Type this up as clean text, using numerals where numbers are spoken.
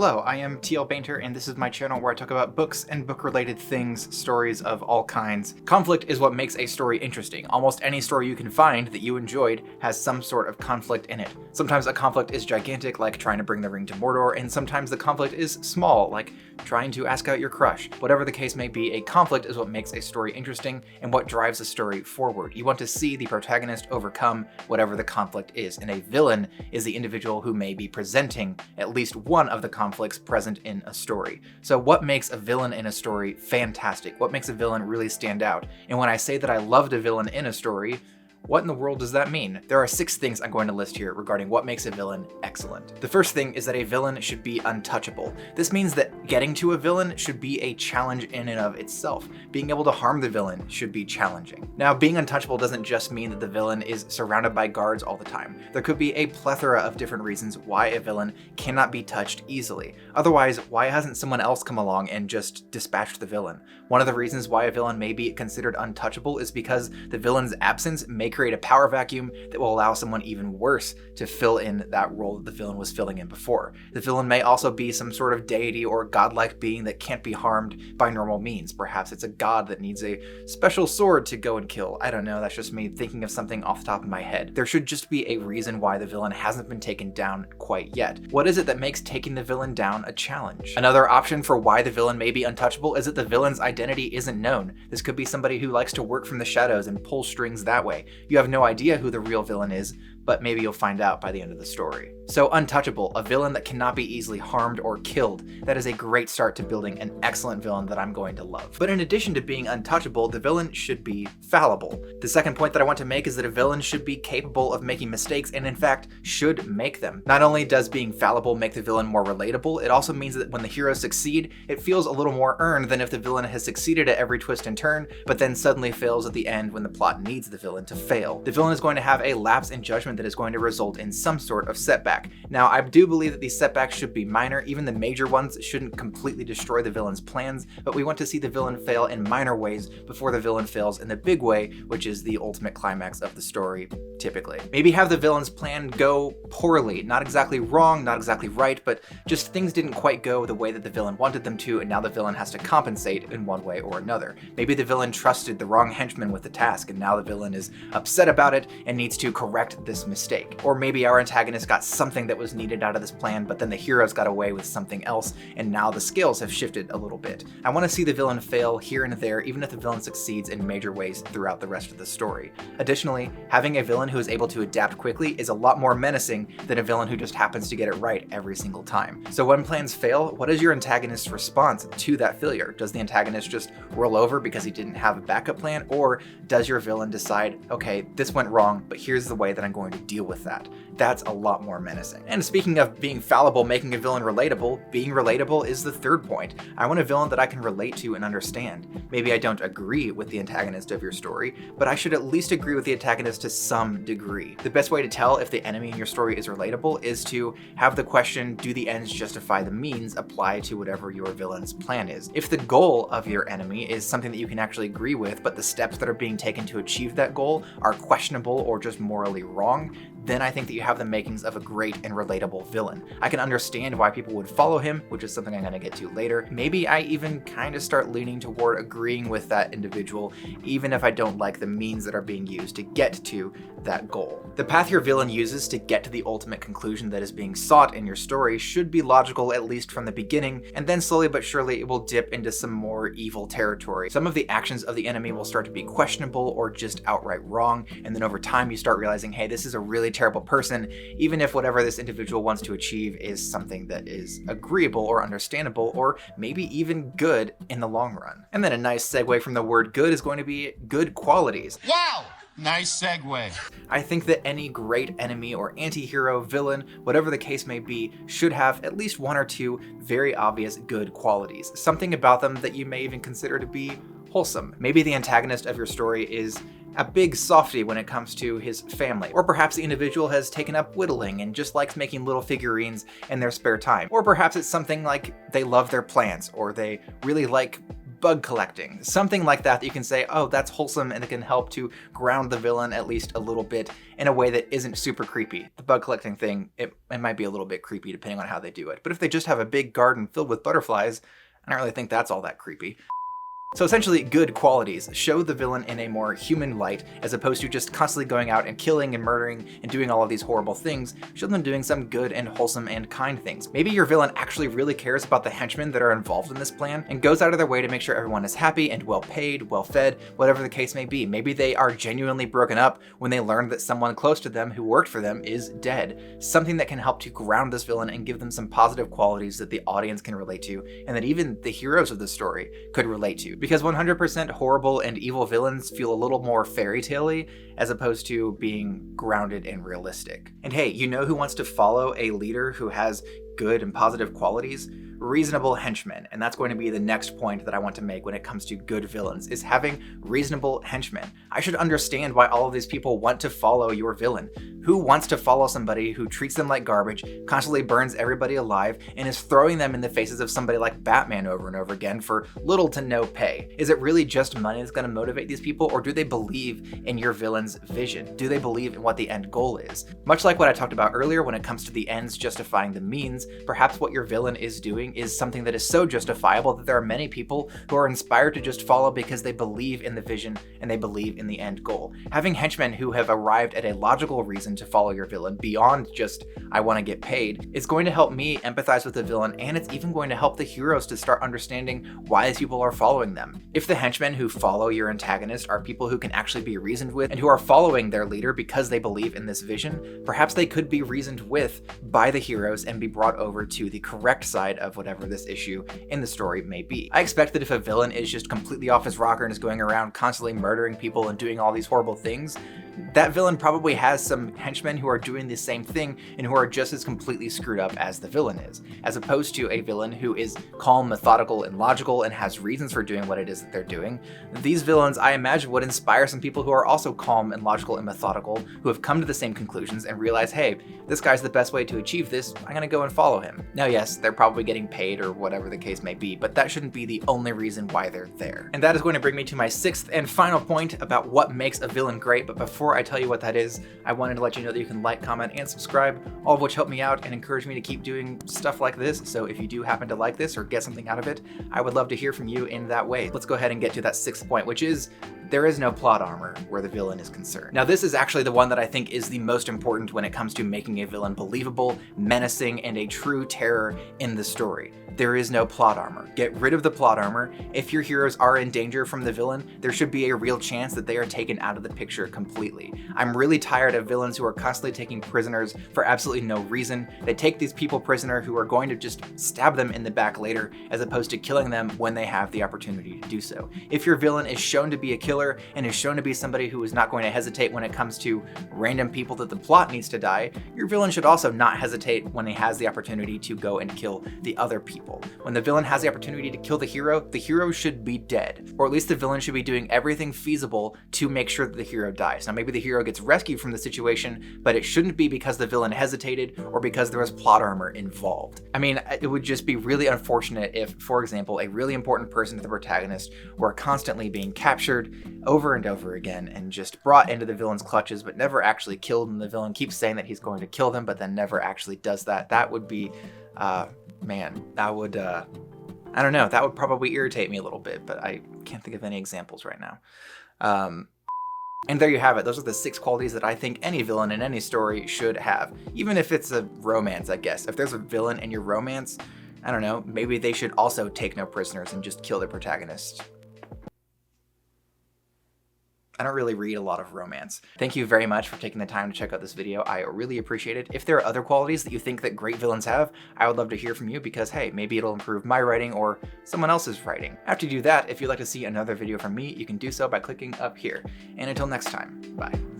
Hello, I am TL Painter, and this is my channel where I talk about books and book-related things, stories of all kinds. Conflict is what makes a story interesting. Almost any story you can find that you enjoyed has some sort of conflict in it. Sometimes a conflict is gigantic, like trying to bring the ring to Mordor, and sometimes the conflict is small, like trying to ask out your crush. Whatever the case may be, a conflict is what makes a story interesting and what drives a story forward. You want to see the protagonist overcome whatever the conflict is, and a villain is the individual who may be presenting at least one of the conflicts present in a story. So what makes a villain in a story fantastic? What makes a villain really stand out? And when I say that I loved a villain in a story, what in the world does that mean? There are 6 things I'm going to list here regarding what makes a villain excellent. The first thing is that a villain should be untouchable. This means that getting to a villain should be a challenge in and of itself. Being able to harm the villain should be challenging. Now, being untouchable doesn't just mean that the villain is surrounded by guards all the time. There could be a plethora of different reasons why a villain cannot be touched easily. Otherwise, why hasn't someone else come along and just dispatched the villain? One of the reasons why a villain may be considered untouchable is because the villain's absence may create a power vacuum that will allow someone even worse to fill in that role that the villain was filling in before. The villain may also be some sort of deity or godlike being that can't be harmed by normal means. Perhaps it's a god that needs a special sword to go and kill. I don't know, that's just me thinking of something off the top of my head. There should just be a reason why the villain hasn't been taken down quite yet. What is it that makes taking the villain down a challenge? Another option for why the villain may be untouchable is that the villain's identity isn't known. This could be somebody who likes to work from the shadows and pull strings that way. You have no idea who the real villain is, but maybe you'll find out by the end of the story. So untouchable, a villain that cannot be easily harmed or killed. That is a great start to building an excellent villain that I'm going to love. But in addition to being untouchable, the villain should be fallible. The second point that I want to make is that a villain should be capable of making mistakes and in fact should make them. Not only does being fallible make the villain more relatable, it also means that when the heroes succeed, it feels a little more earned than if the villain has succeeded at every twist and turn, but then suddenly fails at the end when the plot needs the villain to fail. The villain is going to have a lapse in judgment that is going to result in some sort of setback. Now, I do believe that these setbacks should be minor. Even the major ones shouldn't completely destroy the villain's plans, but we want to see the villain fail in minor ways before the villain fails in the big way, which is the ultimate climax of the story, typically. Maybe have the villain's plan go poorly, not exactly wrong, not exactly right, but just things didn't quite go the way that the villain wanted them to, and now the villain has to compensate in one way or another. Maybe the villain trusted the wrong henchman with the task, and now the villain is upset about it and needs to correct this mistake. Or maybe our antagonist got something that was needed out of this plan, but then the heroes got away with something else, and now the scales have shifted a little bit. I want to see the villain fail here and there, even if the villain succeeds in major ways throughout the rest of the story. Additionally, having a villain who is able to adapt quickly is a lot more menacing than a villain who just happens to get it right every single time. So when plans fail, what is your antagonist's response to that failure? Does the antagonist just roll over because he didn't have a backup plan, or does your villain decide, okay, this went wrong, but here's the way that I'm going to deal with that? That's a lot more menacing. And speaking of being fallible, making a villain relatable, being relatable is the third point. I want a villain that I can relate to and understand. Maybe I don't agree with the antagonist of your story, but I should at least agree with the antagonist to some degree. The best way to tell if the enemy in your story is relatable is to have the question, do the ends justify the means, apply to whatever your villain's plan is. If the goal of your enemy is something that you can actually agree with, but the steps that are being taken to achieve that goal are questionable or just morally wrong, then I think that you have the makings of a great and relatable villain. I can understand why people would follow him, which is something I'm going to get to later. Maybe I even kind of start leaning toward agreeing with that individual, even if I don't like the means that are being used to get to that goal. The path your villain uses to get to the ultimate conclusion that is being sought in your story should be logical, at least from the beginning, and then slowly but surely it will dip into some more evil territory. Some of the actions of the enemy will start to be questionable or just outright wrong, and then over time you start realizing, hey, this is a really terrible person, even if whatever this individual wants to achieve is something that is agreeable or understandable or maybe even good in the long run. And then a nice segue from the word good is going to be good qualities. Wow! Nice segue. I think that any great enemy or anti-hero, villain, whatever the case may be, should have at least one or two very obvious good qualities. Something about them that you may even consider to be wholesome. Maybe the antagonist of your story is a big softy when it comes to his family. Or perhaps the individual has taken up whittling and just likes making little figurines in their spare time. Or perhaps it's something like they love their plants, or they really like bug collecting, something like that you can say, oh, that's wholesome and it can help to ground the villain at least a little bit in a way that isn't super creepy. The bug collecting thing, it might be a little bit creepy depending on how they do it. But if they just have a big garden filled with butterflies, I don't really think that's all that creepy. So essentially, good qualities show the villain in a more human light, as opposed to just constantly going out and killing and murdering and doing all of these horrible things. Show them doing some good and wholesome and kind things. Maybe your villain actually really cares about the henchmen that are involved in this plan and goes out of their way to make sure everyone is happy and well paid, well fed, whatever the case may be. Maybe they are genuinely broken up when they learn that someone close to them who worked for them is dead. Something that can help to ground this villain and give them some positive qualities that the audience can relate to, and that even the heroes of the story could relate to. Because 100% horrible and evil villains feel a little more fairy tale-y as opposed to being grounded and realistic. And hey, you know who wants to follow a leader who has good and positive qualities? Reasonable henchmen. And that's going to be the next point that I want to make when it comes to good villains, is having reasonable henchmen. I should understand why all of these people want to follow your villain. Who wants to follow somebody who treats them like garbage, constantly burns everybody alive, and is throwing them in the faces of somebody like Batman over and over again for little to no pay? Is it really just money that's going to motivate these people, or do they believe in your villain's vision? Do they believe in what the end goal is? Much like what I talked about earlier when it comes to the ends justifying the means, perhaps what your villain is doing is something that is so justifiable that there are many people who are inspired to just follow because they believe in the vision and they believe in the end goal. Having henchmen who have arrived at a logical reason to follow your villain beyond just, I want to get paid, is going to help me empathize with the villain, and it's even going to help the heroes to start understanding why these people are following them. If the henchmen who follow your antagonist are people who can actually be reasoned with and who are following their leader because they believe in this vision, perhaps they could be reasoned with by the heroes and be brought over to the correct side of whatever this issue in the story may be. I expect that if a villain is just completely off his rocker and is going around constantly murdering people and doing all these horrible things, that villain probably has some henchmen who are doing the same thing and who are just as completely screwed up as the villain is, as opposed to a villain who is calm, methodical, and logical and has reasons for doing what it is that they're doing. These villains, I imagine, would inspire some people who are also calm and logical and methodical, who have come to the same conclusions and realize, hey, this guy's the best way to achieve this, I'm gonna go and follow him. Now yes, they're probably getting paid or whatever the case may be, but that shouldn't be the only reason why they're there. And that is going to bring me to my sixth and final point about what makes a villain great, but before I tell you what that is, I wanted to let you know that you can like, comment, and subscribe, all of which help me out and encourage me to keep doing stuff like this. So if you do happen to like this or get something out of it, I would love to hear from you in that way. Let's go ahead and get to that sixth point, which is there is no plot armor where the villain is concerned. Now this is actually the one that I think is the most important when it comes to making a villain believable, menacing, and a true terror in the story. There is no plot armor. Get rid of the plot armor. If your heroes are in danger from the villain, there should be a real chance that they are taken out of the picture completely. I'm really tired of villains who are constantly taking prisoners for absolutely no reason. They take these people prisoner who are going to just stab them in the back later, as opposed to killing them when they have the opportunity to do so. If your villain is shown to be a killer and is shown to be somebody who is not going to hesitate when it comes to random people that the plot needs to die, your villain should also not hesitate when he has the opportunity to go and kill the other people. When the villain has the opportunity to kill the hero should be dead. Or at least the villain should be doing everything feasible to make sure that the hero dies. Now maybe the hero gets rescued from the situation, but it shouldn't be because the villain hesitated or because there was plot armor involved. I mean, it would just be really unfortunate if, for example, a really important person to the protagonist were constantly being captured over and over again and just brought into the villain's clutches but never actually killed, and the villain keeps saying that he's going to kill them but then never actually does that. That would be, man, that would, I don't know, that would probably irritate me a little bit, but I can't think of any examples right now. And there you have it. Those are the 6 qualities that I think any villain in any story should have. Even if it's a romance, I guess. If there's a villain in your romance, I don't know, maybe they should also take no prisoners and just kill their protagonist. I don't really read a lot of romance. Thank you very much for taking the time to check out this video. I really appreciate it. If there are other qualities that you think that great villains have, I would love to hear from you because, hey, maybe it'll improve my writing or someone else's writing. After you do that, if you'd like to see another video from me, you can do so by clicking up here. And until next time, bye.